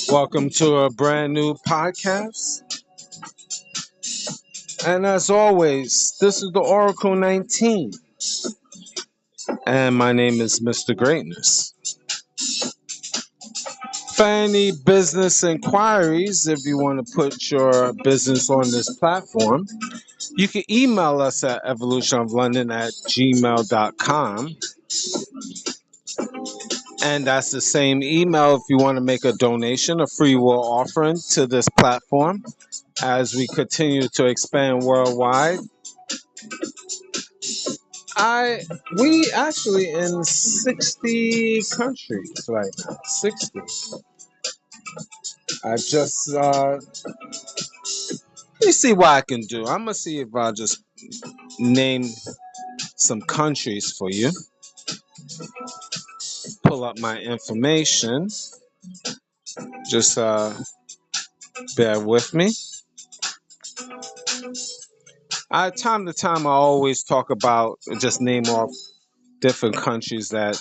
Welcome to a brand new podcast. And as always, this is the Oracle 19. And my name is Mr. Greatness. For any business inquiries, if you want to put your business on this platform, you can email us at evolutionoflondon@gmail.com. And that's the same email if you want to make a donation, a free will offering to this platform. As we continue to expand worldwide, we actually in 60 countries right now. 60. I just let me see what I can do. I'm gonna see if I just name some countries for you. Pull up my information. Just bear with me. Time to time, I always talk about just name off different countries that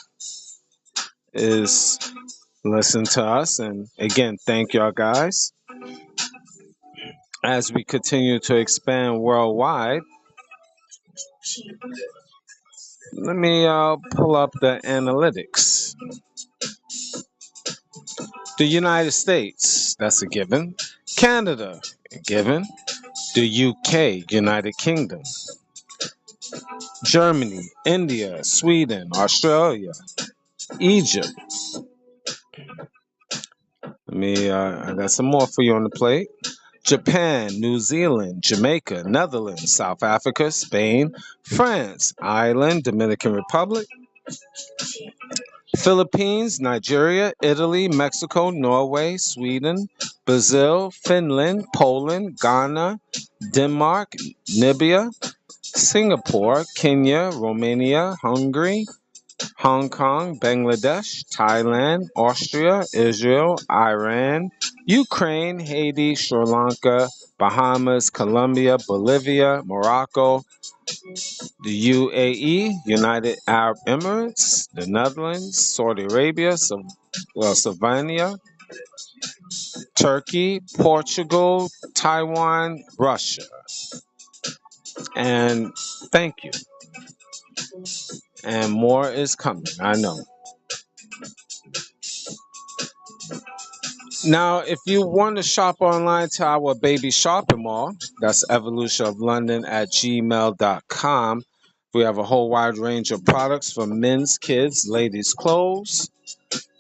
is listen to us, and again, thank y'all guys. As we continue to expand worldwide, let me pull up the analytics. The United States, that's a given. Canada, a given. The UK, United Kingdom. Germany, India, Sweden, Australia, Egypt. I got some more for you on the plate. Japan, New Zealand, Jamaica, Netherlands, South Africa, Spain, France, Ireland, Dominican Republic, Philippines, Nigeria, Italy, Mexico, Norway, Sweden, Brazil, Finland, Poland, Ghana, Denmark, Namibia, Singapore, Kenya, Romania, Hungary, Hong Kong, Bangladesh, Thailand, Austria, Israel, Iran, Ukraine, Haiti, Sri Lanka, Bahamas, Colombia, Bolivia, Morocco, the UAE, United Arab Emirates, the Netherlands, Saudi Arabia, Slovenia, Turkey, Portugal, Taiwan, Russia. And thank you. And more is coming, I know. Now, if you want to shop online to our baby shopping mall, that's evolutionoflondon@gmail.com. We have a whole wide range of products for men's, kids, ladies' clothes,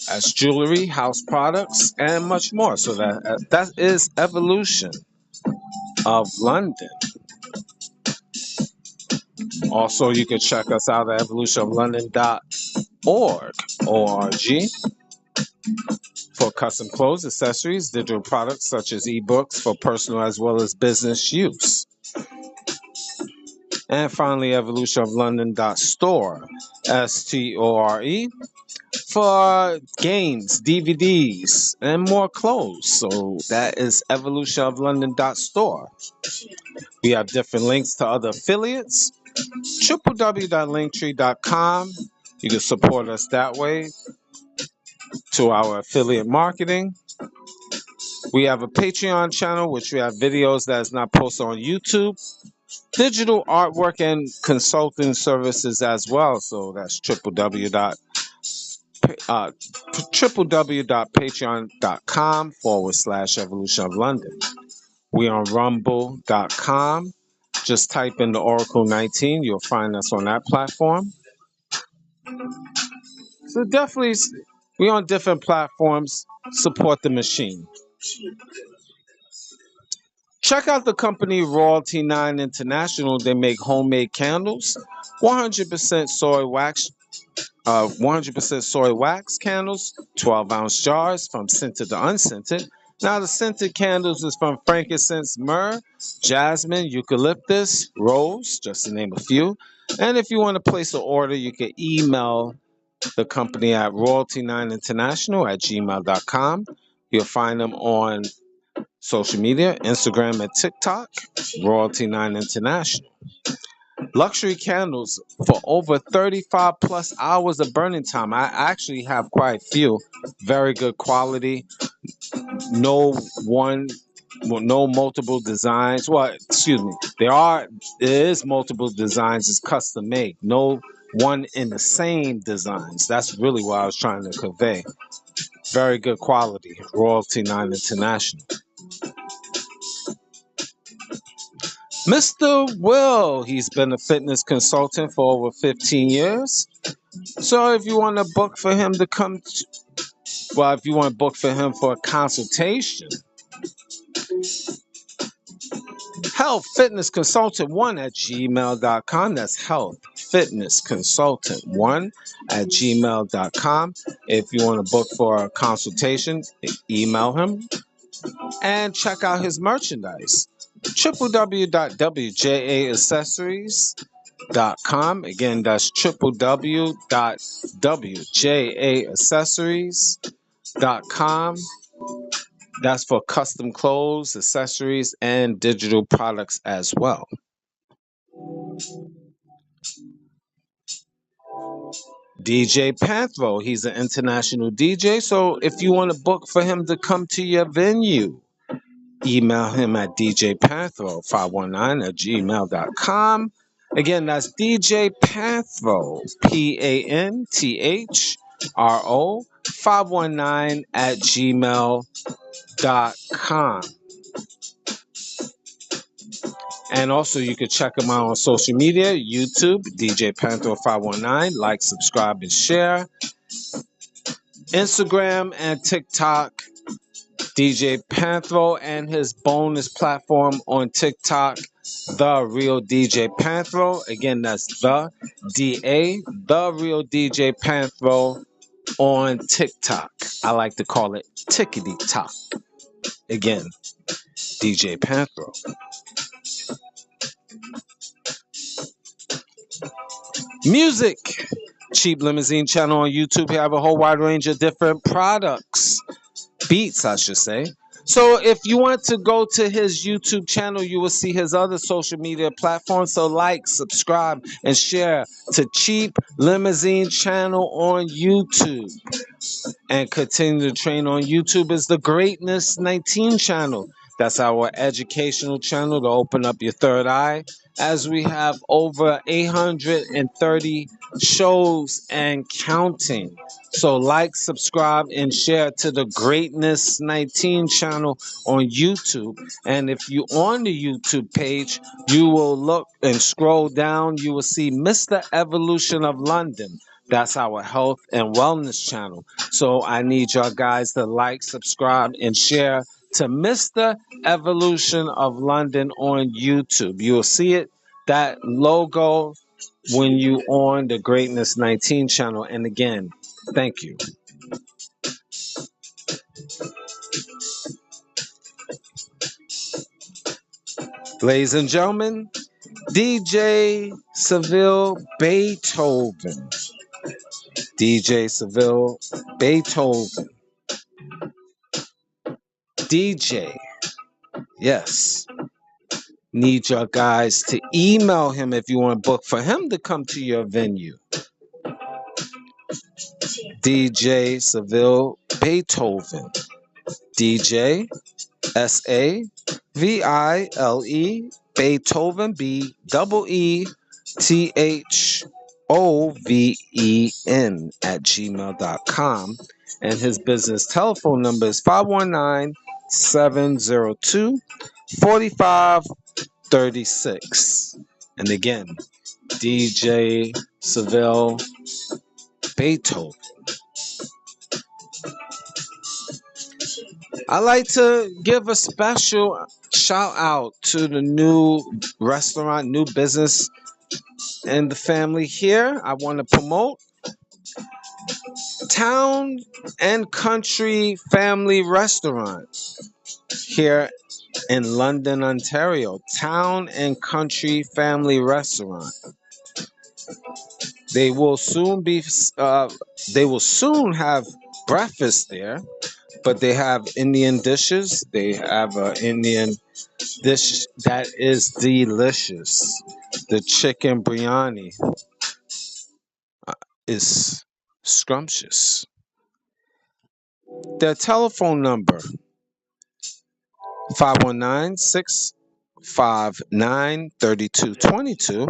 as jewelry, house products, and much more. So that is Evolution of London. Also, you can check us out at evolutionoflondon.org, O-R-G, for custom clothes, accessories, digital products such as ebooks for personal as well as business use. And finally, evolutionoflondon.store, S-T-O-R-E, for games, DVDs, and more clothes. So that is evolutionoflondon.store. We have different links to other affiliates. www.linktree.com. You can support us that way to our affiliate marketing. We have a Patreon channel, which we have videos that is not posted on YouTube, digital artwork and consulting services as well. So that's www.patreon.com/Evolution of London. We on rumble.com. Just type in the Oracle 19. You'll find us on that platform. So definitely, we on different platforms. Support the machine. Check out the company Royalty 9 International. They make homemade candles, 100% soy wax 100% soy wax candles, 12-ounce jars from scented to unscented. Now, the scented candles is from frankincense, myrrh, jasmine, eucalyptus, rose, just to name a few. And if you want to place an order, you can email the company at royalty9international@gmail.com. You'll find them on social media, Instagram and TikTok, Royalty9 International. Luxury candles for over 35 plus hours of burning time. I actually have quite a few. Very good quality. No one, well, no multiple designs. Well, excuse me. There is multiple designs. It's custom made. No one in the same designs. That's really what I was trying to convey. Very good quality. Royalty 9 International. Mr. Will, he's been a fitness consultant for over 15 years. So if you want to book for him to come, if you want to book for him for a consultation, health fitness consultant 1 at gmail.com. That's health fitness consultant 1 at gmail.com. If you want to book for a consultation, email him and check out his merchandise. www.wjaaccessories.com. Again, that's www.wjaaccessories.com. That's for custom clothes, accessories, and digital products as well. DJ Panthro, he's an international DJ. So if you want to book for him to come to your venue, email him at djpanthro519 at gmail.com. Again, that's DJ Panthro, Panthro 519 at gmail.com. And also, you can check him out on social media, YouTube, DJ Panthro 519. Like, subscribe, and share. Instagram and TikTok, DJ Panthro, and his bonus platform on TikTok, The Real DJ Panthro. Again, that's The Real DJ Panthro on TikTok. I like to call it Tickety Tock. Again, DJ Panthro. Music. Cheap Limousine channel on YouTube. We have a whole wide range of different products. Beats, I should say. So if you want to go to his YouTube channel, you will see his other social media platforms. So like, subscribe, and share to Cheap Limousine channel on YouTube. And continue to train on YouTube is the Greatness 19 channel. That's our educational channel to open up your third eye, as we have over 830 shows and counting. So like, subscribe, and share to the Greatness 19 channel on YouTube. And if you on the YouTube page, you will look and scroll down, you will see Mr. Evolution of London. That's our health and wellness channel. So I need y'all guys to like, subscribe, and share to Mr. Evolution of London on YouTube. You'll see it, that logo, when you on the Greatness 19 channel. And again, thank you. Ladies and gentlemen, DJ Seville Beethoven. DJ Seville Beethoven. DJ. Yes. Need your guys to email him if you want to book for him to come to your venue. DJ Seville Beethoven. DJ SAVILE Beethoven BEETHOVEN at gmail.com. And his business telephone number is 519-702-4536. And again, DJ Seville Beethoven. I like to give a special shout out to the new restaurant, new business in the family here. I want to promote Town and Country Family Restaurant here in London, Ontario. Town and Country Family Restaurant. They will soon be. They will soon have breakfast there, but they have Indian dishes. They have an Indian dish that is delicious. The chicken biryani is scrumptious. Their telephone number 519-659-3222.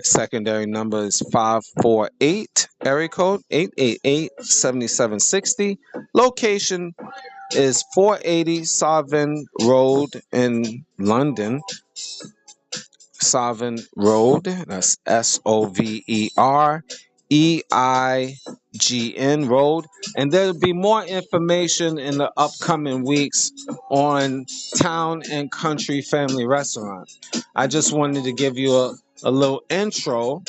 Secondary number is 548 area code 888-7760. Location is 480 Sovereign Road in London. Sovereign Road. That's Sovereign Road. And there'll be more information in the upcoming weeks on Town and Country Family Restaurant. I just wanted to give you a little intro,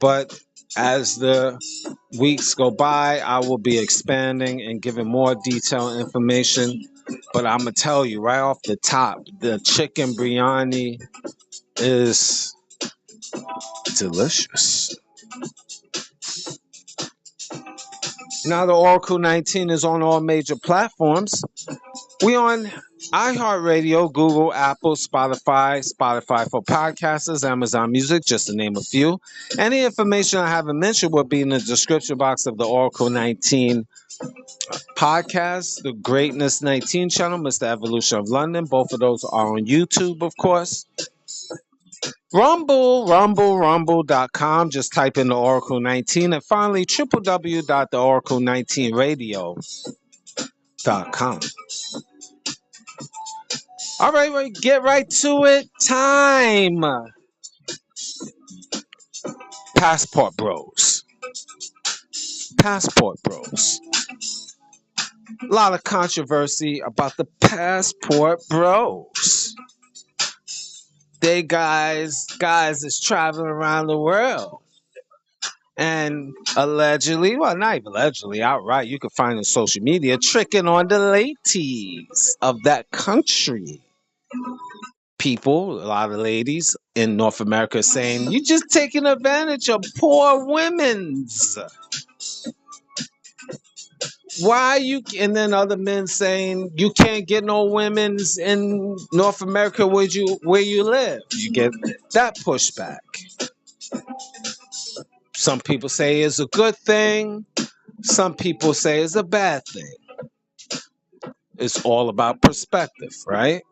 but as the weeks go by, I will be expanding and giving more detailed information. But I'm going to tell you right off the top, the chicken biryani is delicious. Now the Oracle 19 is on all major platforms. We on iHeartRadio, Google, Apple, Spotify for podcasters, Amazon Music, just to name a few. Any information I haven't mentioned will be in the description box of the Oracle 19 podcast, the Greatness 19 channel, Mr. Evolution of London. Both of those are on YouTube, of course. Rumble.com. Just type in the Oracle 19. And finally, www.theoracle19radio.com. All right, get right to it. Time. Passport Bros. Passport Bros. A lot of controversy about the Passport Bros. They guys is traveling around the world. And allegedly, well, not even allegedly, outright, you can find on social media, tricking on the ladies of that country. People, a lot of ladies in North America saying, you're just taking advantage of poor women's. Why you, and then other men saying, you can't get no women's in North America where you live. You get that pushback. Some people say it's a good thing. Some people say it's a bad thing. It's all about perspective, right?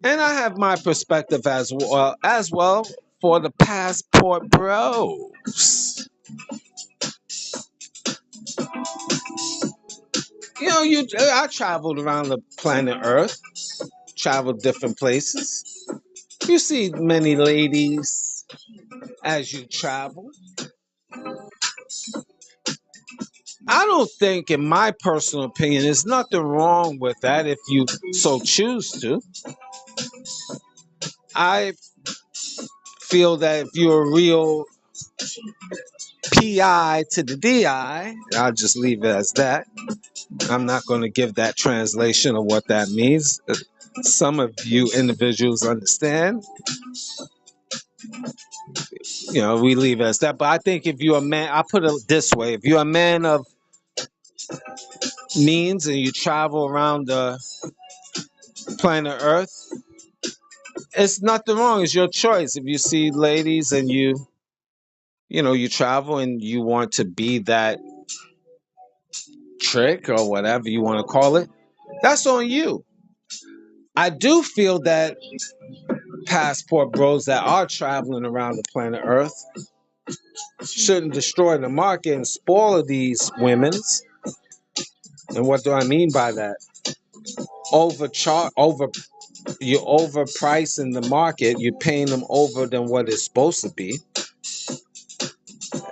And I have my perspective as well for the Passport Bros. You know, I traveled around the planet Earth, traveled different places. You see many ladies as you travel. I don't think, in my personal opinion, there's nothing wrong with that if you so choose to. I feel that if you're a real PI to the DI, I'll just leave it as that. I'm not going to give that translation of what that means. Some of you individuals understand. You know, we leave it as that. But I think if you're a man, I put it this way: if you're a man of means and you travel around the planet Earth, it's nothing wrong. It's your choice. If you see ladies and you travel and you want to be that trick or whatever you want to call it, that's on you. I do feel that Passport Bros that are traveling around the planet Earth shouldn't destroy the market and spoil these women's. And what do I mean by that? You're overpricing the market. You're paying them over than what it's supposed to be.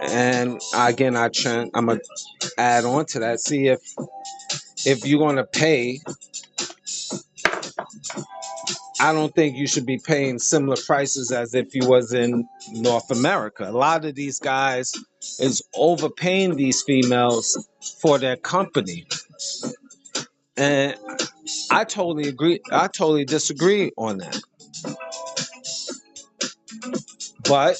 And again, I'm gonna add on to that. See if you're gonna pay I don't think you should be paying similar prices as if you was in North America. A lot of these guys is overpaying these females for their company. And I totally agree. I totally disagree on that. But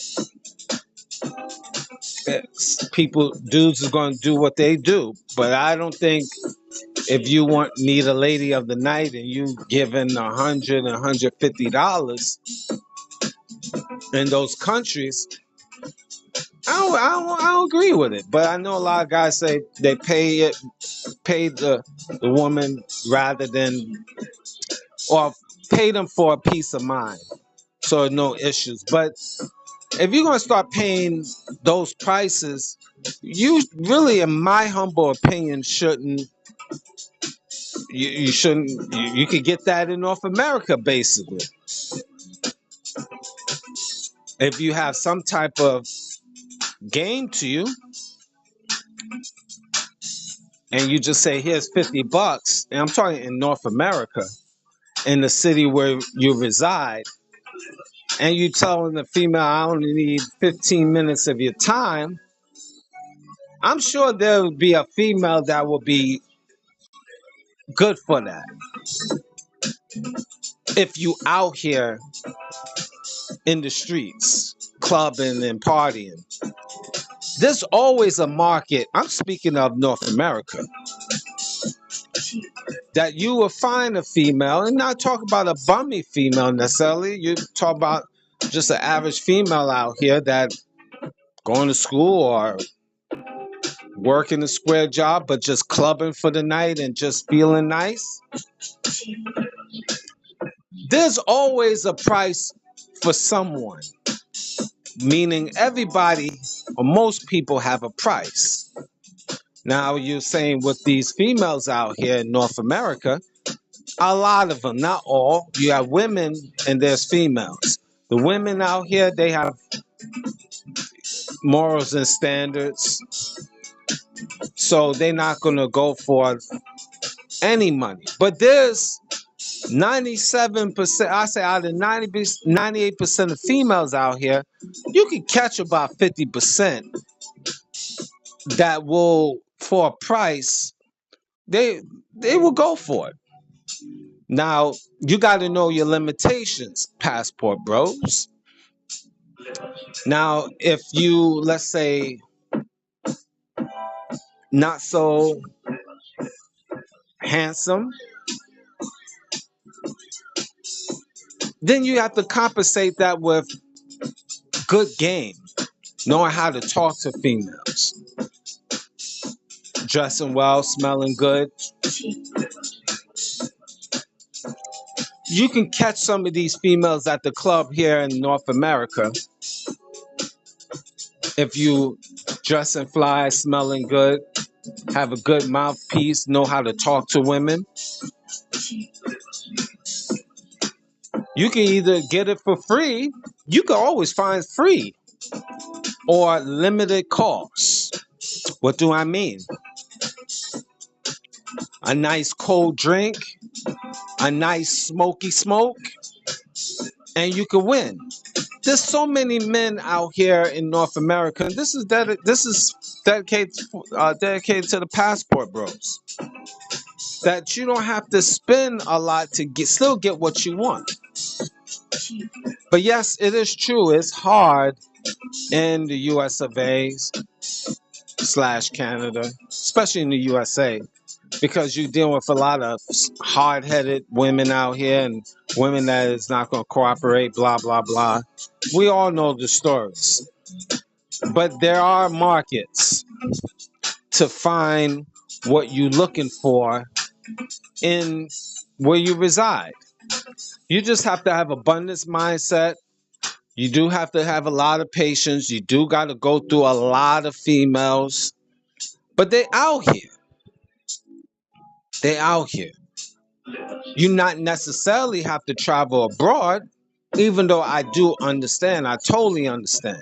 dudes are going to do what they do. But I don't think if you need a lady of the night and you giving $100 and $150 in those countries, I don't agree with it. But I know a lot of guys say they pay the woman rather than, or pay them for a peace of mind, so no issues. But if you're gonna start paying those prices, you really, in my humble opinion, shouldn't. You shouldn't. You could get that in North America, basically. If you have some type of game to you, and you just say, "Here's $50," and I'm talking in North America, in the city where you reside, and you telling the female, "I only need 15 minutes of your time," I'm sure there would be a female that would be good for that. If you out here in the streets, clubbing and partying, there's always a market. I'm speaking of North America, that you will find a female, and not talk about a bummy female necessarily. You talk about just an average female out here that going to school or working a square job, but just clubbing for the night and just feeling nice. There's always a price for someone, meaning everybody or most people have a price. Now, you're saying with these females out here in North America, a lot of them, not all. You have women and there's females. The women out here, they have morals and standards, so they're not going to go for any money. But there's 97%, I say out of 98% of females out here, you can catch about 50% that will, for a price, they will go for it. Now, you got to know your limitations, Passport Bros. Now, if you, let's say, not so handsome, then you have to compensate that with good game, knowing how to talk to females, dressing well, smelling good. You can catch some of these females at the club here in North America if you dressing fly, smelling good, have a good mouthpiece, know how to talk to women. You can either get it for free, you can always find free, or limited cost. What do I mean? A nice cold drink, a nice smoky smoke, and you can win. There's so many men out here in North America, and this is dedicated to the Passport Bros, that you don't have to spend a lot to still get what you want. But yes, it is true. It's hard in the US of A / Canada, especially in the USA, because you're dealing with a lot of hard-headed women out here and women that is not going to cooperate, blah, blah, blah. We all know the stories. But there are markets to find what you're looking for in where you reside. You just have to have abundance mindset. You do have to have a lot of patience. You do got to go through a lot of females. But they out here. They out here. You not necessarily have to travel abroad, even though I do understand. I totally understand.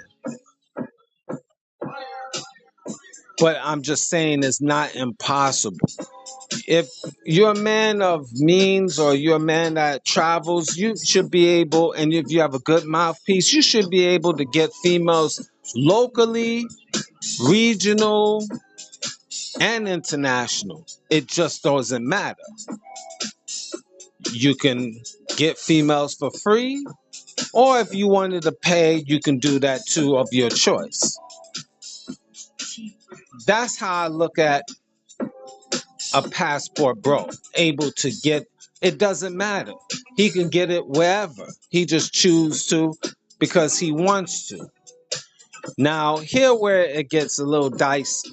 But I'm just saying it's not impossible. If you're a man of means or you're a man that travels, you should be able, and if you have a good mouthpiece, you should be able to get females locally, regional, and international. It just doesn't matter. You can get females for free, or if you wanted to pay, you can do that too, of your choice. That's how I look at a passport bro. Able to get, it doesn't matter. He can get it wherever. He just chooses to because he wants to. Now, here where it gets a little dicey.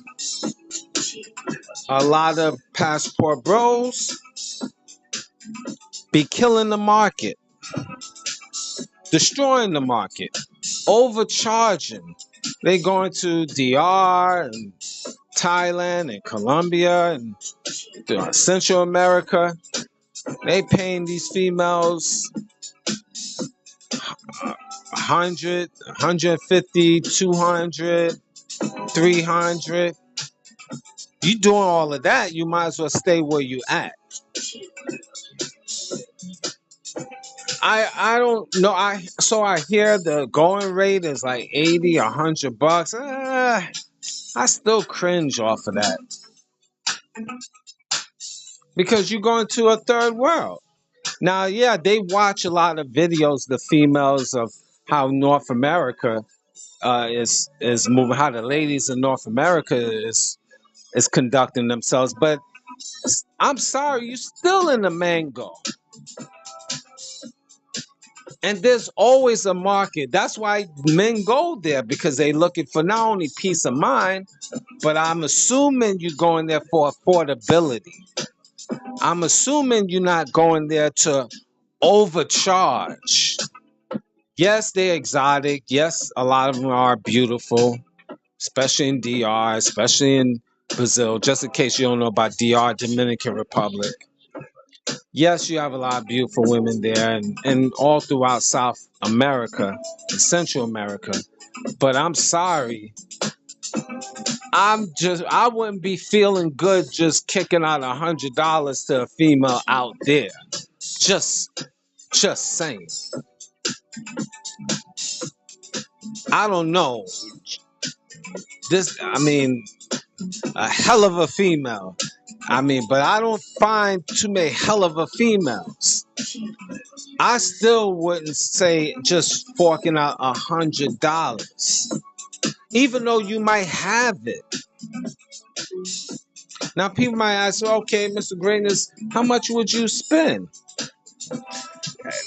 A lot of passport bros be killing the market, destroying the market, overcharging. They going to DR and Thailand and Colombia and Central America. They paying these females 100, 150, 200, 300. You doing all of that, you might as well stay where you at. I don't know. I hear the going rate is like 80, 100 bucks. I still cringe off of that because you're going to a third world. Now, yeah, they watch a lot of videos, the females, of how North America is moving, how the ladies in North America is conducting themselves. But I'm sorry, you're still in the mango. And there's always a market. That's why men go there, because they're looking for not only peace of mind, but I'm assuming you're going there for affordability. I'm assuming you're not going there to overcharge. Yes, they're exotic. Yes, a lot of them are beautiful, especially in DR, especially in Brazil. Just in case you don't know about DR, Dominican Republic. Yes, you have a lot of beautiful women there and all throughout South America and Central America. But I'm sorry. I wouldn't be feeling good just kicking out $100 to a female out there. Just saying. I don't know. I mean, a hell of a female. But I don't find too many hell of a females. I still wouldn't say just forking out $100, even though you might have it. Now, people might ask, okay, Mr. Greatness, how much would you spend?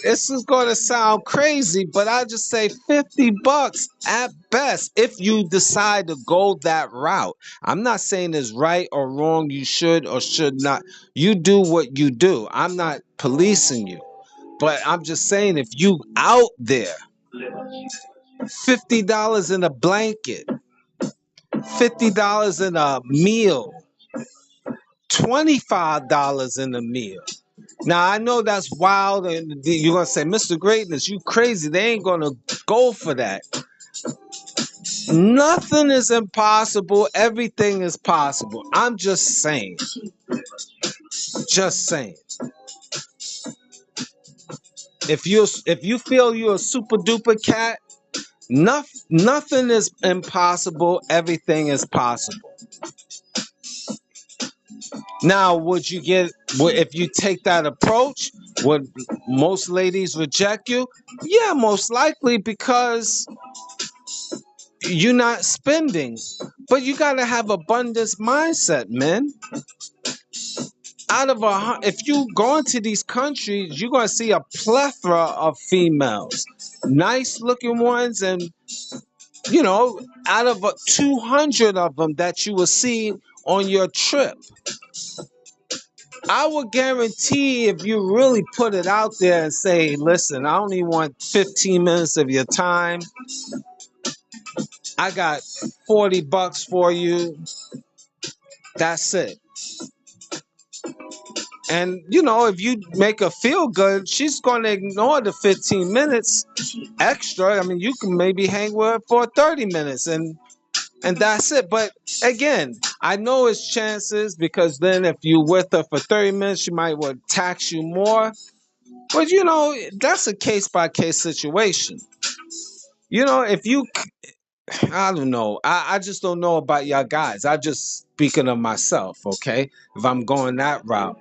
This is going to sound crazy, but I just say $50 at best if you decide to go that route. I'm not saying it's right or wrong. You should or should not. You do what you do. I'm not policing you, but I'm just saying if you out there, $50 in a blanket, $50 in a meal, $25 in a meal. Now, I know that's wild, and you're going to say, Mr. Greatness, you crazy. They ain't going to go for that. Nothing is impossible. Everything is possible. I'm just saying. Just saying. If you feel you're a super duper cat, nothing is impossible. Everything is possible. Now, if you take that approach, would most ladies reject you? Yeah, most likely, because you're not spending. But you got to have abundance mindset, man. If you go into these countries, you're going to see a plethora of females, nice looking ones, and out of 200 of them that you will see on your trip, I would guarantee, if you really put it out there and say, listen, I only want 15 minutes of your time. I got $40 for you. That's it. And, if you make her feel good, she's going to ignore the 15 minutes extra. You can maybe hang with her for 30 minutes and that's it. But again, I know it's chances because then if you with her for 30 minutes, she might want to tax you more. But you know, that's a case by case situation. You know, if you, I don't know. I just don't know about y'all guys. I just speaking of myself, okay? If I'm going that route,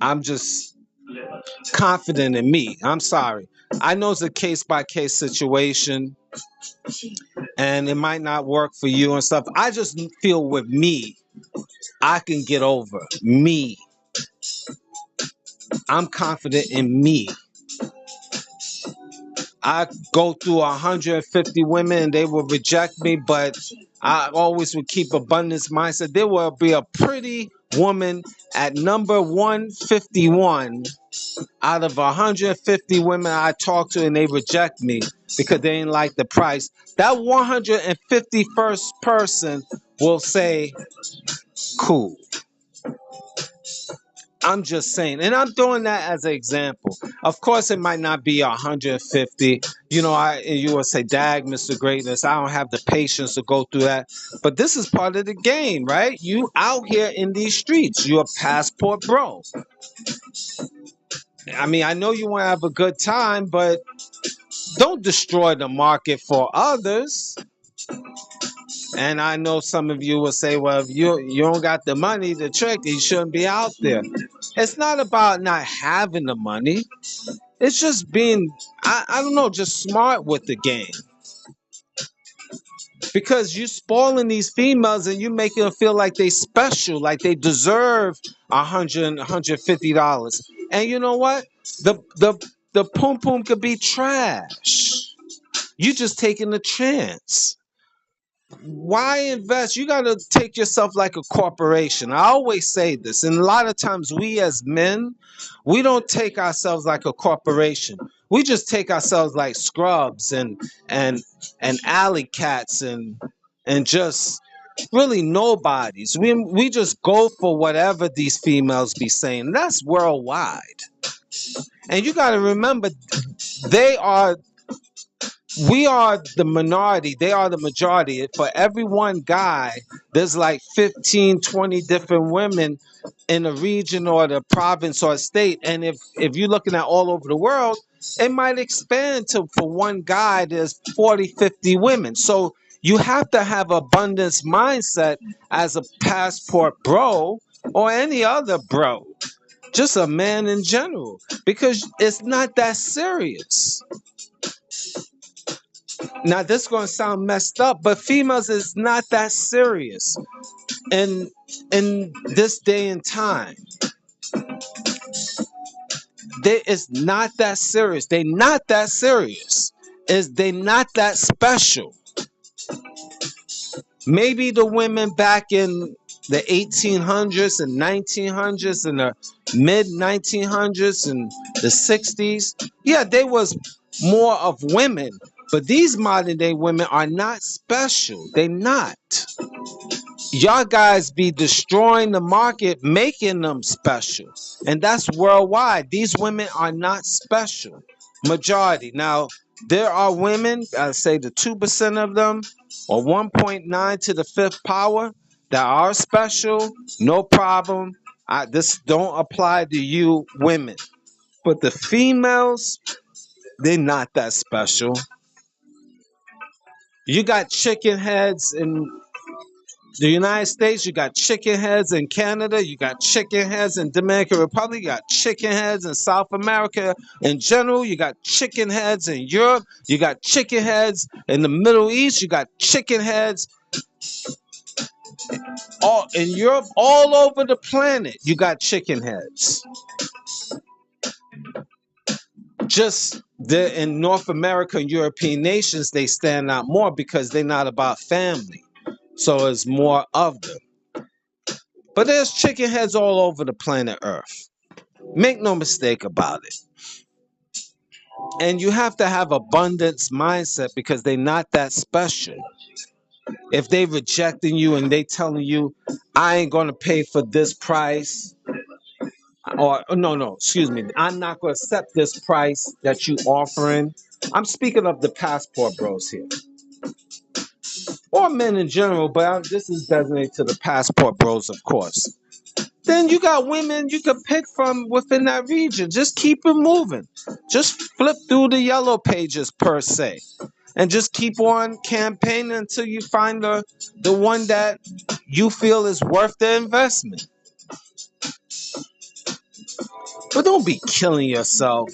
I'm just confident in me. I'm sorry. I know it's a case by case situation and it might not work for you and stuff. I just feel with me, I can get over me. I'm confident in me. I go through 150 women and they will reject me, but I always would keep abundance mindset. There will be a pretty woman at number 151 out of 150 women I talk to and they reject me because they ain't like the price. That 151st person will say, cool. I'm just saying, and I'm doing that as an example. Of course, it might not be 150. You know, you will say, "Dag, Mr. Greatness, I don't have the patience to go through that." But this is part of the game, right? You out here in these streets, you're a passport bro. I mean, I know you want to have a good time, but don't destroy the market for others. And I know some of you will say, well, if you don't got the money, the trick, you shouldn't be out there. It's not about not having the money. It's just being, I don't know, just smart with the game. Because you spoiling these females and you making them feel like they special, like they deserve $150. And you know what? The pum pum could be trash. You just taking a chance. Why invest? You got to take yourself like a corporation. I always say this, and a lot of times we as men, we don't take ourselves like a corporation. We just take ourselves like scrubs and and alley cats and just really nobodies. We just go for whatever these females be saying. That's worldwide. And you got to remember they are we are the minority, they are the majority. For every one guy there's like 15, 20 different women in a region or the province or state. And if you're looking at all over the world, it might expand to, for one guy there's 40, 50 women. So you have to have abundance mindset as a passport bro or any other bro, just a man in general, because it's not that serious. Now this is gonna sound messed up, but females is not that serious. And in this day and time, they is not that serious. They not that serious. Is they not that special. Maybe the women back in the 1800s and 1900s and the mid 1900s and the 60s, yeah, they was more of women. But these modern day women are not special. They not. Y'all guys be destroying the market, making them special. And that's worldwide. These women are not special. Majority. Now, there are women, I say the 2% of them, or 1.9 to the fifth power, that are special. No problem. This don't apply to you women. But the females, they're not that special. You got chicken heads in the United States, you got chicken heads in Canada, you got chicken heads in Dominican Republic, you got chicken heads in South America in general, you got chicken heads in Europe, you got chicken heads in the Middle East, you got chicken heads all in Europe, all over the planet, you got chicken heads. Just in North America and European nations, they stand out more because they're not about family. So it's more of them. But there's chicken heads all over the planet Earth. Make no mistake about it. And you have to have abundance mindset because they're not that special. If they rejecting you and they telling you, I ain't gonna pay for this price, or no, excuse me, I'm not gonna accept this price that you offering. I'm speaking of the passport bros here. or men in general, but this is designated to the passport bros, of course. Then you got women you can pick from within that region. Just keep it moving. Just flip through the yellow pages per se, and just keep on campaigning until you find the one that you feel is worth the investment. But don't be killing yourself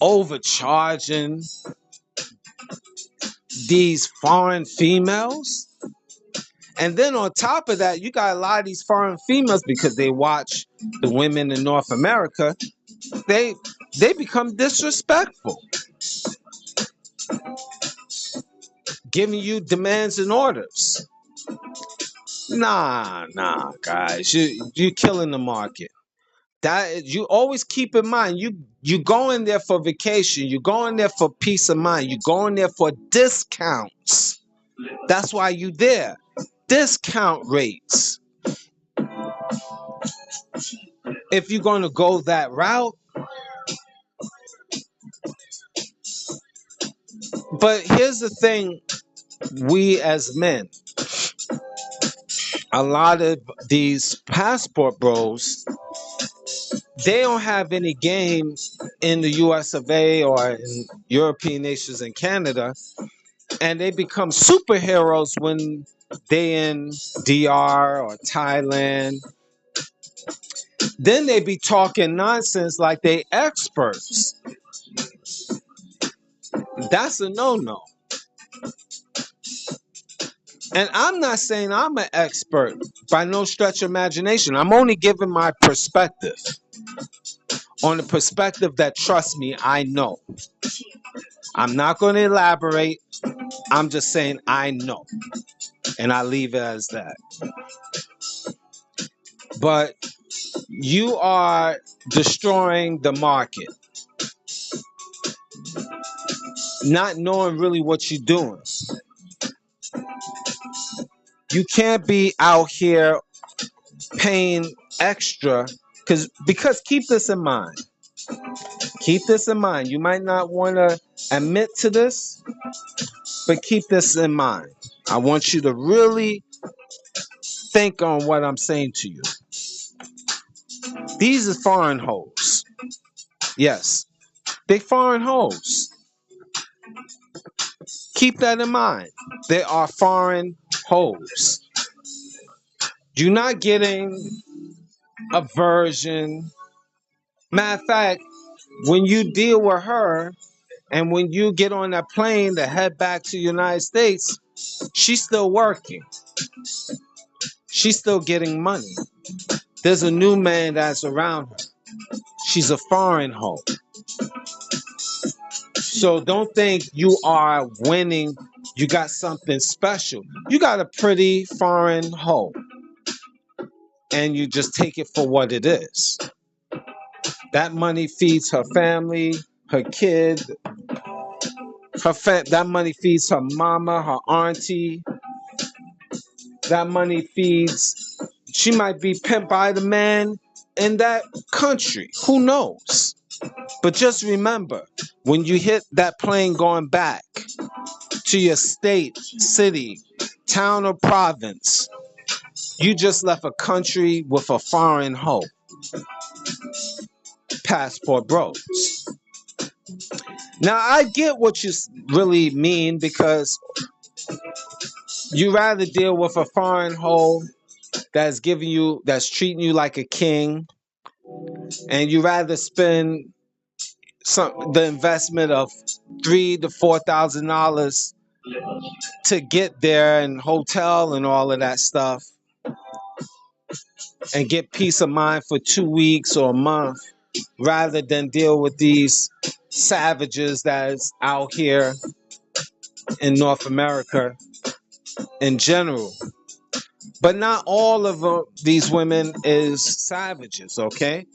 overcharging these foreign females. And then on top of that, you got a lot of these foreign females because they watch the women in North America. They they become disrespectful, giving you demands and orders. Nah, guys, you killing the market. That you always keep in mind. You going there for vacation. You going there for peace of mind. You going there for discounts. That's why you there. Discount rates. If you're going to go that route. But here's the thing, we as men, a lot of these passport bros, they don't have any game in the US of A or in European nations and Canada, and they become superheroes when they in DR or Thailand. Then they be talking nonsense like they experts. That's a no-no. And I'm not saying I'm an expert by no stretch of imagination. I'm only giving my perspective on the perspective that, trust me, I know. I'm not going to elaborate. I'm just saying I know. And I leave it as that. But you are destroying the market, not knowing really what you're doing. You can't be out here paying extra because keep this in mind. Keep this in mind. You might not want to admit to this, but keep this in mind. I want you to really think on what I'm saying to you. These are foreign hoes. Yes, they foreign hoes. Keep that in mind. They are foreign hoes. You're not getting a version. Matter of fact, when you deal with her and when you get on that plane to head back to the United States, she's still working. She's still getting money. There's a new man that's around her. She's a foreign hoe. So don't think you are winning. You got something special. You got a pretty foreign hoe. And you just take it for what it is. That money feeds her family, her kid. That money feeds her mama, her auntie. That money feeds. She might be pimped by the man in that country. Who knows? But just remember, when you hit that plane going back to your state, city, town, or province, you just left a country with a foreign hoe. Passport bros. Now I get what you really mean because you rather deal with a foreign hoe that's treating you like a king, and you rather spend the investment of $3,000 to $4,000 to get there and hotel and all of that stuff, and get peace of mind for 2 weeks or a month, rather than deal with these savages that's out here in North America in general. But not all of these women is savages, okay?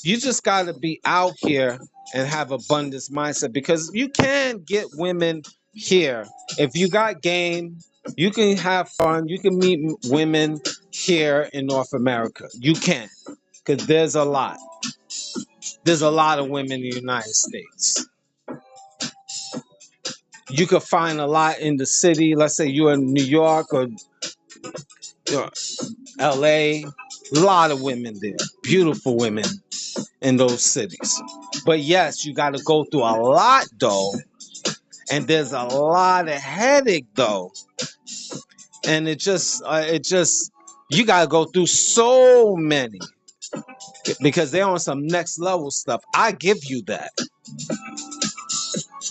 You just got to be out here and have abundance mindset, because you can get women here. If you got game, you can have fun. You can meet women here in North America. You can, because there's a lot. There's a lot of women in the United States. You could find a lot in the city. Let's say you're in New York or LA. A lot of women there, beautiful women in those cities. But yes, you got to go through a lot though, and there's a lot of headache though, and it just you got to go through so many because they're on some next level stuff. I give you that,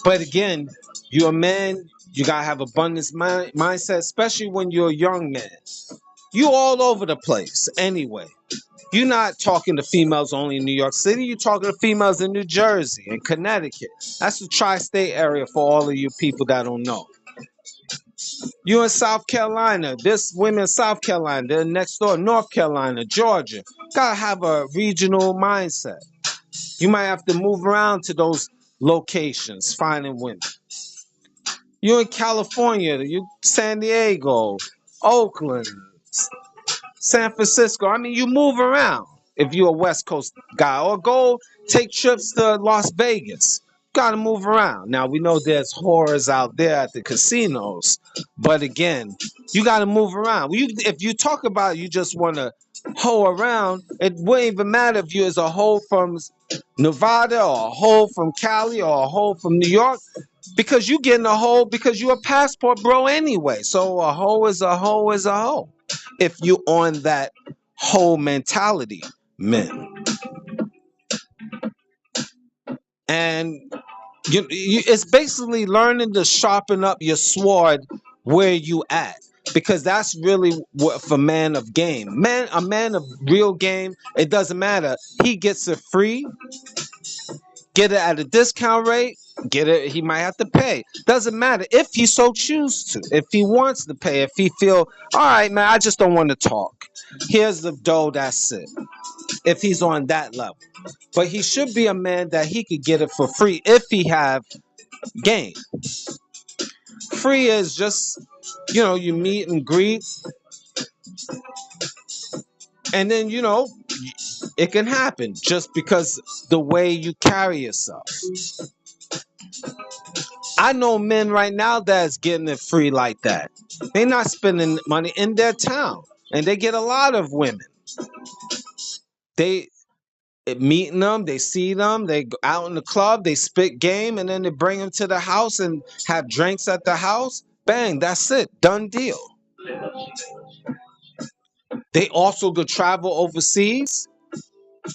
but again, you're a man. You gotta have abundance mindset, especially when you're a young man. You all over the place anyway. You're not talking to females only in New York City. You're talking to females in New Jersey and Connecticut. That's the tri-state area for all of you people that don't know. You're in South Carolina. There's women in South Carolina. They're next door, North Carolina, Georgia. Gotta have a regional mindset. You might have to move around to those locations, finding women. You're in California. You San Diego, Oakland, San Francisco. I mean, you move around if you're a West Coast guy, or go take trips to Las Vegas. Got to move around. Now we know there's horrors out there at the casinos, but again, you got to move around. If you talk about you just want to hoe around, it wouldn't even matter if you is a hoe from Nevada or a hoe from Cali or a hoe from New York, because you getting a hoe because you're a passport bro anyway. So a hoe is a hoe is a hoe if you on that whole mentality, men. And it's basically learning to sharpen up your sword where you at, because that's really what for man of game. A man of real game, it doesn't matter. He gets it free, get it at a discount rate, get it. He might have to pay. Doesn't matter if he so choose to. If he wants to pay, if he feel all right, man, I just don't want to talk. Here's the dough. That's it. If he's on that level, but he should be a man that he could get it for free if he have game. Free is just you meet and greet, and then it can happen just because the way you carry yourself. I know men right now that's getting it free like that. They're not spending money in their town, and they get a lot of women. They meeting them, they see them, they go out in the club, they spit game, and then they bring them to the house and have drinks at the house. Bang, that's it, done deal. They also could travel overseas.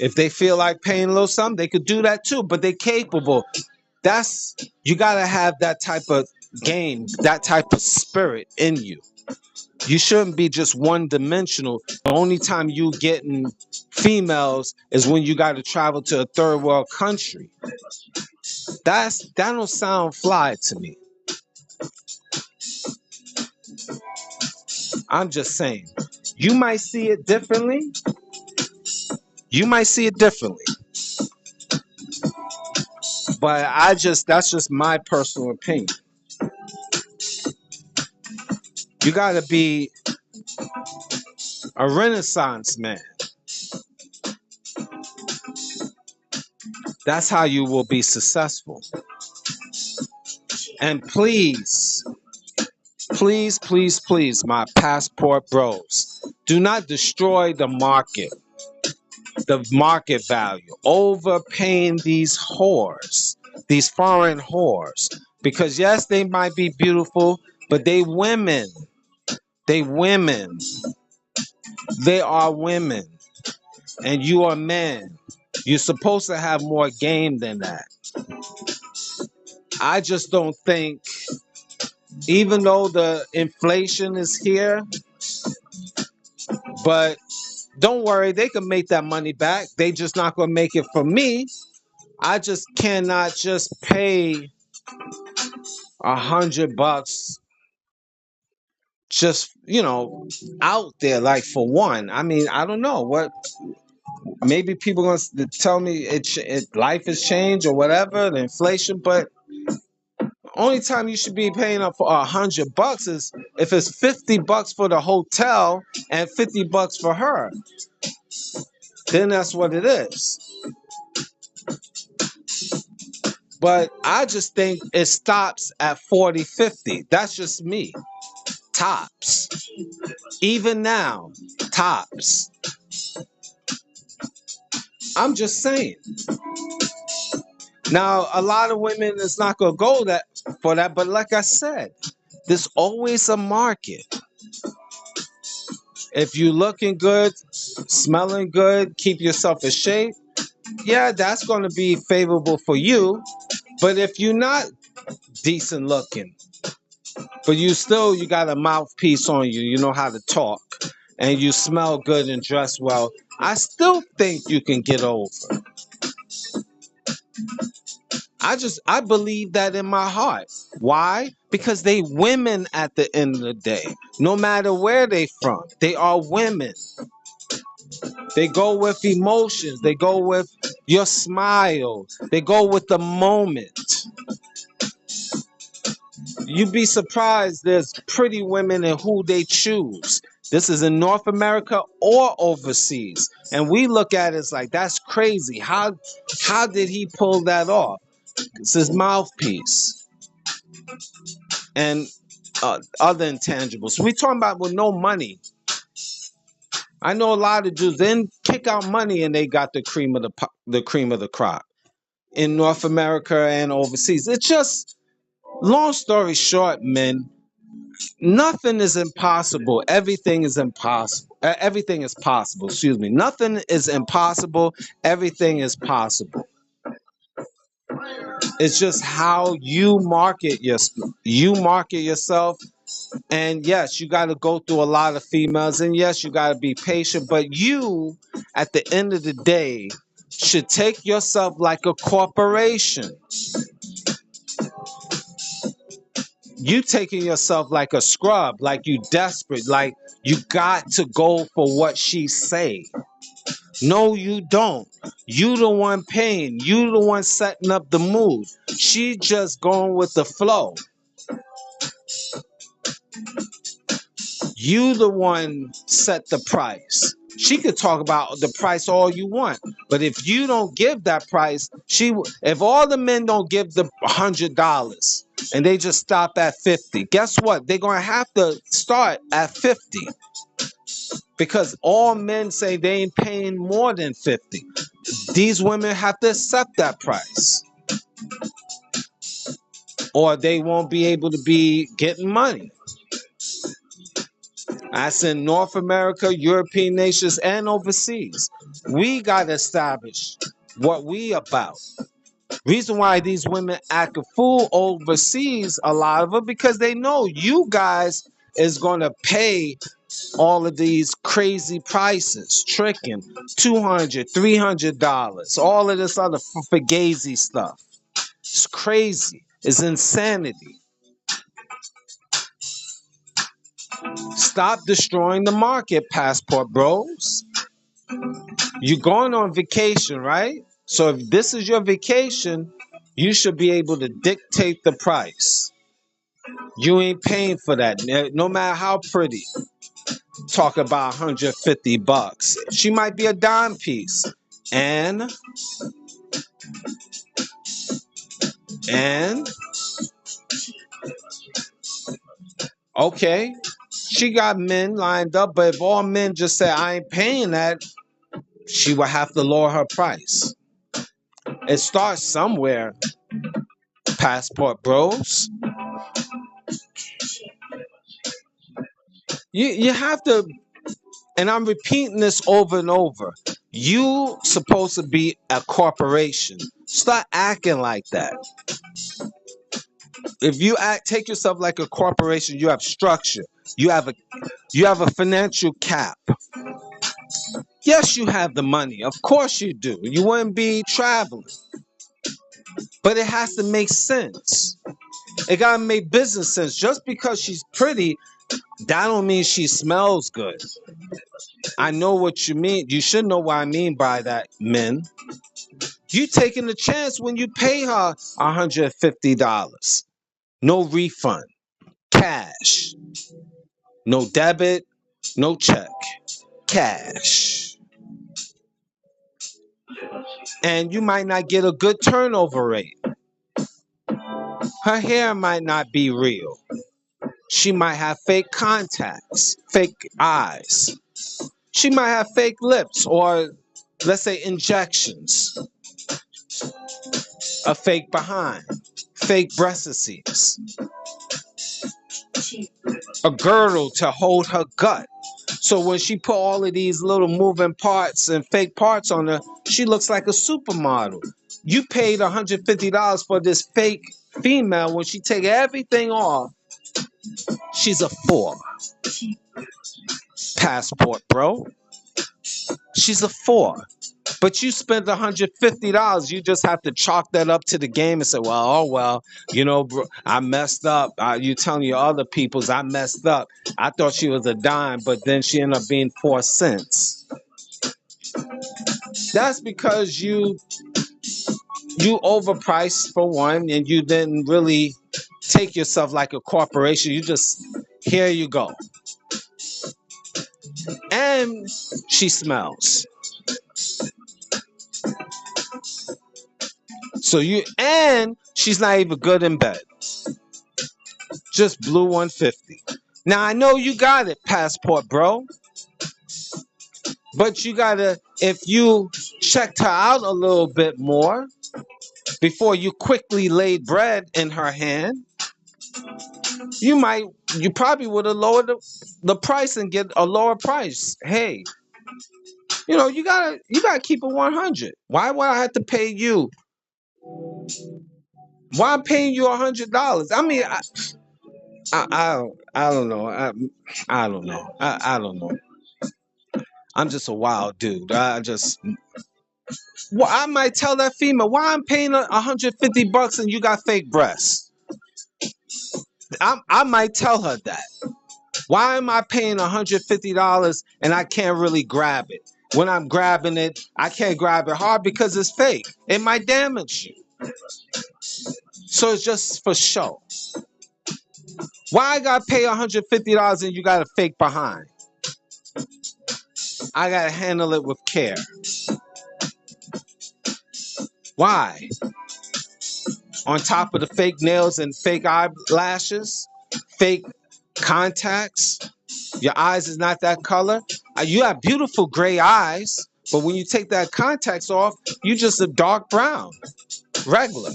If they feel like paying a little something, they could do that too, but they're capable. You gotta have that type of game, that type of spirit in you. You shouldn't be just one dimensional. The only time you getting females is when you got to travel to a third world country. That don't sound fly to me. I'm just saying. You might see it differently. You might see it differently. But that's just my personal opinion. You got to be a renaissance man. That's how you will be successful. And please, please, please, please, my passport bros, do not destroy the market value, overpaying these whores, these foreign whores. Because yes, they might be beautiful, but they women. They women. They are women. And you are men. You're supposed to have more game than that. I just don't think, even though the inflation is here, but don't worry, they can make that money back. They just not gonna make it for me. I just cannot just pay $100 just out there, like, for one. I mean, I don't know what. Maybe people gonna tell me life has changed or whatever, the inflation, but only time you should be paying up for $100 is if it's $50 for the hotel and $50 for her. Then that's what it is. But I just think it stops at 40, 50. That's just me. Tops. Even now, tops. I'm just saying. Now, a lot of women is not gonna go that for that, but like I said, there's always a market. If you looking good, smelling good, keep yourself in shape, yeah, that's gonna be favorable for you. But if you're not decent looking, but you got a mouthpiece on you, you know how to talk, and you smell good and dress well, I still think you can get over. I believe that in my heart. Why? Because they women at the end of the day. No matter where they from, they are women. They go with emotions. They go with your smile. They go with the moment. You'd be surprised there's pretty women and who they choose. This is in North America or overseas. And we look at it as like, that's crazy. How did he pull that off? It's his mouthpiece and other intangibles. We talking about with no money. I know a lot of dudes then kick out money and they got the cream of the crop in North America and overseas. It's just long story short, men. Nothing is impossible. Everything is impossible. Everything is possible. Excuse me. Nothing is impossible. Everything is possible. It's just how you market yourself. And yes, you got to go through a lot of females, and yes, you got to be patient. But you, at the end of the day, should take yourself like a corporation. You taking yourself like a scrub, like you desperate, like you got to go for what she say. No, you don't. You the one paying. You the one setting up the mood. She just going with the flow. You the one set the price. She could talk about the price all you want, but if you don't give that price, if all the men don't give the $100 and they just stop at 50, guess what? They're gonna have to start at 50 because all men say they ain't paying more than 50. These women have to accept that price, or they won't be able to be getting money. That's in North America, European nations, and overseas. We got to establish what we about. Reason why these women act a fool overseas, a lot of them, because they know you guys is going to pay all of these crazy prices, tricking $200, $300, all of this other fugazi stuff. It's crazy. It's insanity. Stop destroying the market, Passport Bros. You're going on vacation, right? So if this is your vacation, you should be able to dictate the price. You ain't paying for that, no matter how pretty. Talk about $150. She might be a dime piece. And okay, she got men lined up, but if all men just say I ain't paying that, she will have to lower her price. It starts somewhere, Passport Bros. You have to, and I'm repeating this over and over. You supposed to be a corporation. Start acting like that. If you take yourself like a corporation, you have structure. You have a financial cap. Yes, you have the money. Of course you do. You wouldn't be traveling. But it has to make sense. It gotta make business sense. Just because she's pretty, that don't mean she smells good. I know what you mean. You should know what I mean by that, men. You taking a chance when you pay her $150. No refund. Cash. No debit. No check. Cash. And you might not get a good turnover rate. Her hair might not be real. She might have fake contacts, fake eyes. She might have fake lips, or let's say injections, a fake behind, fake breastises, a girdle to hold her gut. So when she put all of these little moving parts and fake parts on her, she looks like a supermodel. You paid $150 for this fake female. When she take everything off, she's a 4. Passport, bro. She's a 4. But you spent $150. You just have to chalk that up to the game and say, well, oh, well, you know, bro, I messed up. You telling your other peoples I messed up. I thought she was a dime, but then she ended up being 4 cents. That's because you overpriced for one, and you didn't really take yourself like a corporation. You just, here you go. And she smells. So and she's not even good in bed. Just blew 150. Now I know you got it, Passport Bro. But you gotta, if you checked her out a little bit more before you quickly laid bread in her hand, you probably would have lowered the price and get a lower price. Hey, you know, you gotta keep it 100. Why would I have to pay you? Why I'm paying you $100? I mean, I don't know. I don't know. I don't know. I'm just a wild dude. Well, I might tell that female, why I'm paying $150 and you got fake breasts. I might tell her that. Why am I paying $150 and I can't really grab it? When I'm grabbing it, I can't grab it hard because it's fake. It might damage you. So it's just for show. Why I gotta pay $150 and you got a fake behind? I gotta handle it with care. Why? On top of the fake nails and fake eyelashes, fake contacts, your eyes is not that color. You have beautiful gray eyes, but when you take that contacts off, you just a dark brown, regular.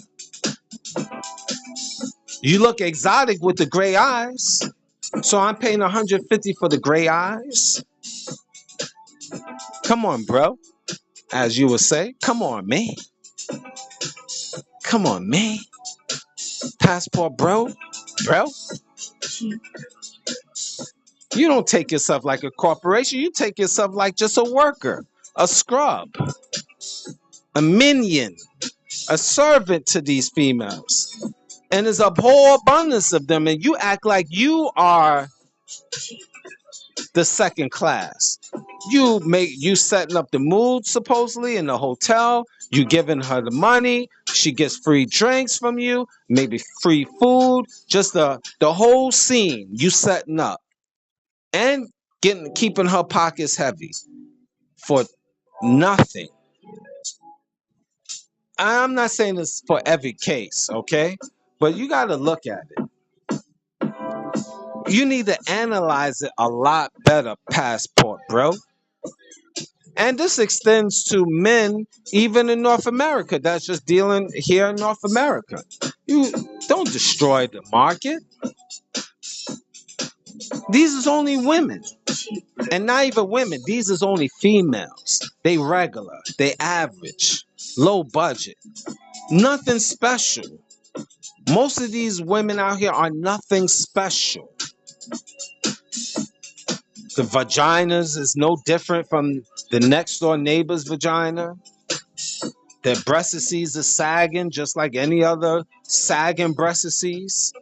You look exotic with the gray eyes, so I'm paying $150 for the gray eyes. Come on, bro. As you would say, come on, man. Come on, man. Passport, bro. You don't take yourself like a corporation. You take yourself like just a worker, a scrub, a minion, a servant to these females. And there's a whole abundance of them. And you act like you are the second class. You setting up the mood supposedly in the hotel. You giving her the money. She gets free drinks from you, maybe free food. Just the whole scene you setting up. And keeping her pockets heavy for nothing. I'm not saying this for every case, okay? But you got to look at it. You need to analyze it a lot better, Passport, bro. And this extends to men, even in North America, that's just dealing here in North America. You don't destroy the market. These is only women. And not even women. These is only females. They regular. They average. Low budget. Nothing special. Most of these women out here are nothing special. The vaginas is no different from the next door neighbor's vagina. Their breastises are sagging just like any other sagging breastises.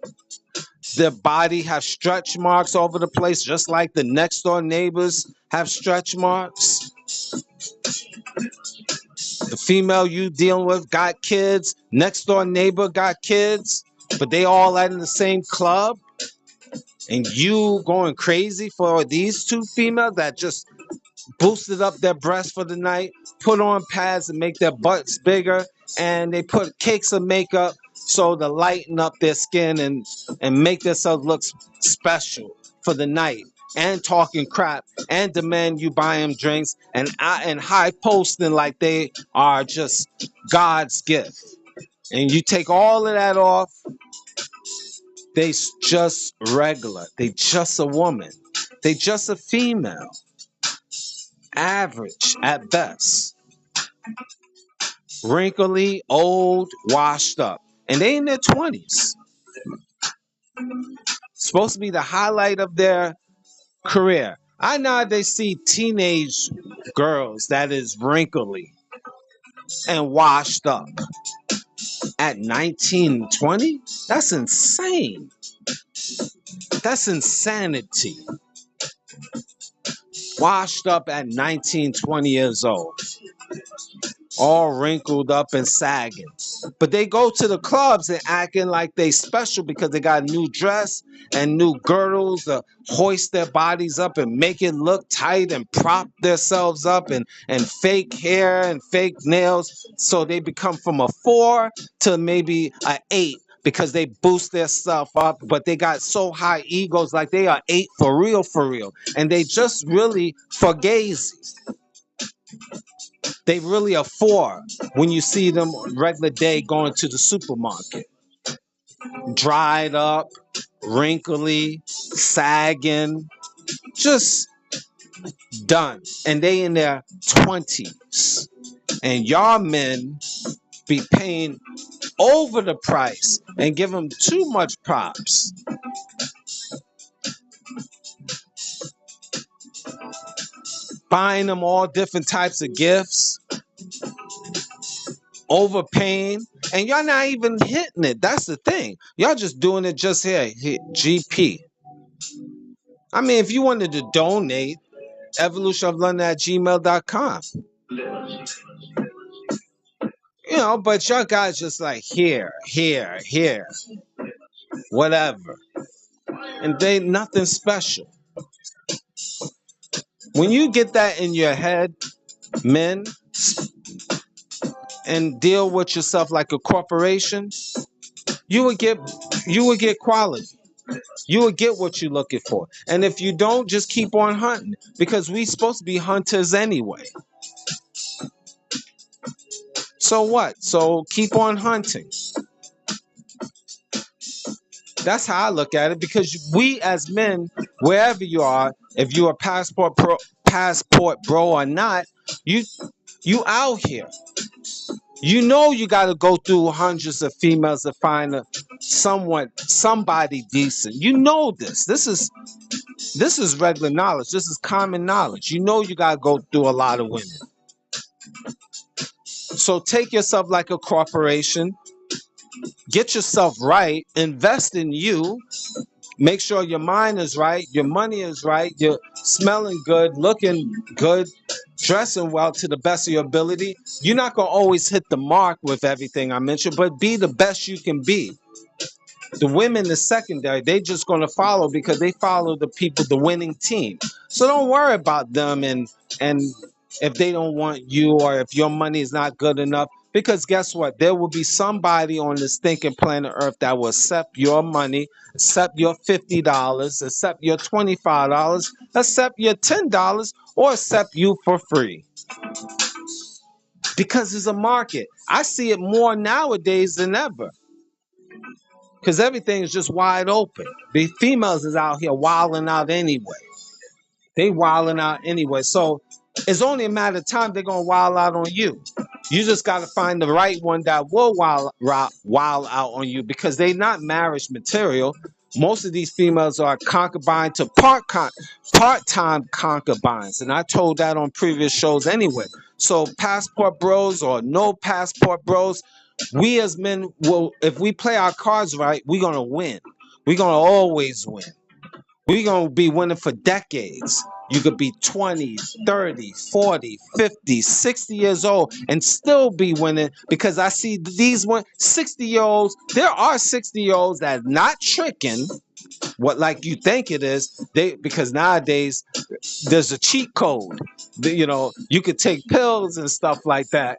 Their body have stretch marks over the place just like the next door neighbors have stretch marks. The female you dealing with got kids. Next door neighbor got kids. But they all at in the same club. And you going crazy for these two females that just boosted up their breasts for the night, put on pads and make their butts bigger, and they put cakes of makeup so to lighten up their skin and make themselves look special for the night, and talking crap and demand you buy them drinks and high posting like they are just God's gift. And you take all of that off, they just regular. They just a woman. They just a female. Average at best. Wrinkly, old, washed up. And they in their 20s. Supposed to be the highlight of their career. I nowadays see teenage girls that is wrinkly and washed up at 19, 20. That's insane. That's insanity. Washed up at 19, 20 years old. All wrinkled up and sagging. But they go to the clubs and acting like they special because they got a new dress and new girdles to hoist their bodies up and make it look tight and prop themselves up and fake hair and fake nails. So they become from a 4 to maybe an 8 because they boost their stuff up, but they got so high egos like they are 8 for real, for real. And they just really fugazi. They really are 4 when you see them regular day going to the supermarket. Dried up, wrinkly, sagging, just done. And they in their 20s. And y'all men be paying over the price and give them too much props. Buying them all different types of gifts. Overpaying, and y'all not even hitting it. That's the thing. Y'all just doing it just here, GP. I mean, if you wanted to donate, evolutionoflondon@gmail.com. You know, but y'all guys just like here, whatever. And they nothing special. When you get that in your head, men, and deal with yourself like a corporation, you would get quality. You will get what you're looking for. And if you don't, just keep on hunting. Because we supposed to be hunters anyway. So what? So keep on hunting. That's how I look at it. Because we as men, wherever you are, if you're a passport bro or not, you out here. You know you got to go through hundreds of females to find somebody decent. You know this. This is regular knowledge. This is common knowledge. You know you got to go through a lot of women. So take yourself like a corporation. Get yourself right. Invest in you. Make sure your mind is right. Your money is right. You're smelling good, looking good, dressing well to the best of your ability. You're not going to always hit the mark with everything I mentioned, but be the best you can be. The women is secondary. They just going to follow because they follow the people, the winning team. So don't worry about them and if they don't want you or if your money is not good enough. Because guess what? There will be somebody on this thinking planet Earth that will accept your money, accept your $50, accept your $25, accept your $10, or accept you for free. Because there's a market. I see it more nowadays than ever. Because everything is just wide open. The females is out here wilding out anyway. They wilding out anyway. So it's only a matter of time they're going to wild out on you. You just got to find the right one that will wild out on you because they're not marriage material. Most of these females are concubine to part-time concubines. And I told that on previous shows anyway. So passport bros or no passport bros, we as men will, if we play our cards right, we're going to win. We're going to always win. We're going to be winning for decades. You could be 20, 30, 40, 50, 60 years old and still be winning because I see these 60-year-olds. There are 60-year-olds that are not tricking what like you think it is. Because nowadays there's a cheat code. You know, you could take pills and stuff like that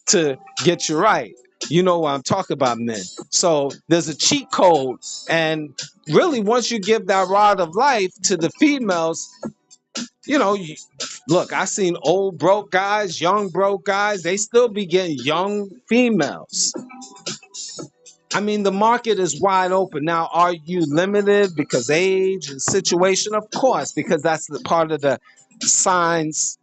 to get you right. You know what I'm talking about, men. So there's a cheat code. And really, once you give that rod of life to the females, you know, look, I seen old broke guys, young broke guys, they still be getting young females. I mean, the market is wide open. Now, are you limited because age and situation? Of course, because that's the part of the signs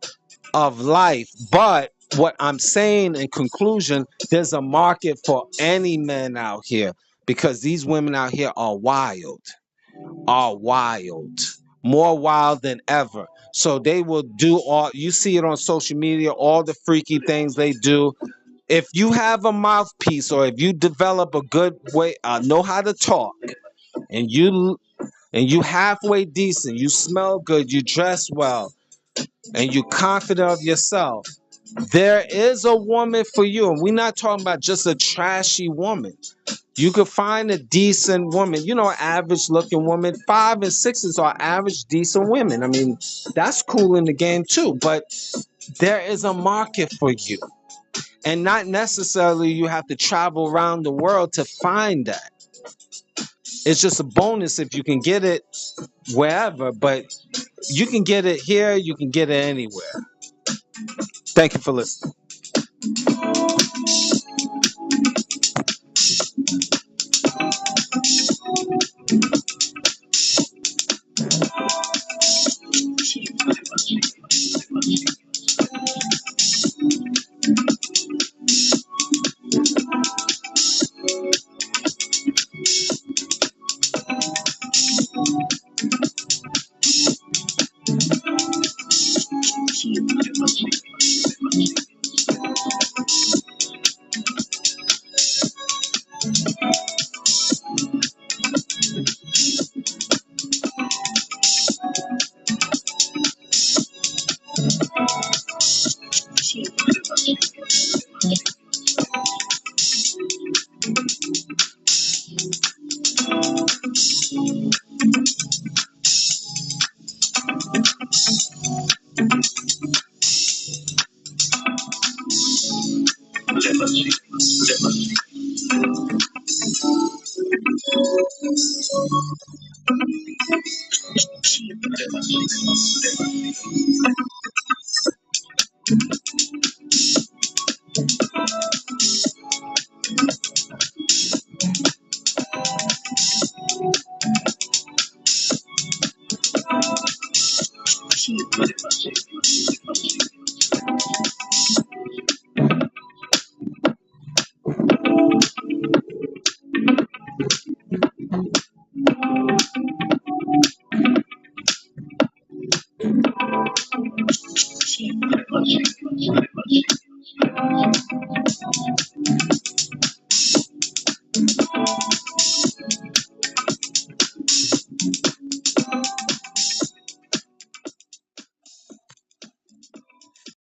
of life. But what I'm saying in conclusion, there's a market for any men out here because these women out here are wild, more wild than ever. So they will do all, you see it on social media, all the freaky things they do. If you have a mouthpiece or if you develop a good way, know how to talk, and you halfway decent, you smell good, you dress well, and you confident of yourself, there is a woman for you. And we're not talking about just a trashy woman. You could find a decent woman, you know, average looking woman. 5 and 6s are average decent women. I mean, that's cool in the game too. But there is a market for you. And not necessarily you have to travel around the world to find that. It's just a bonus if you can get it wherever, but you can get it here, you can get it anywhere. Thank you for listening.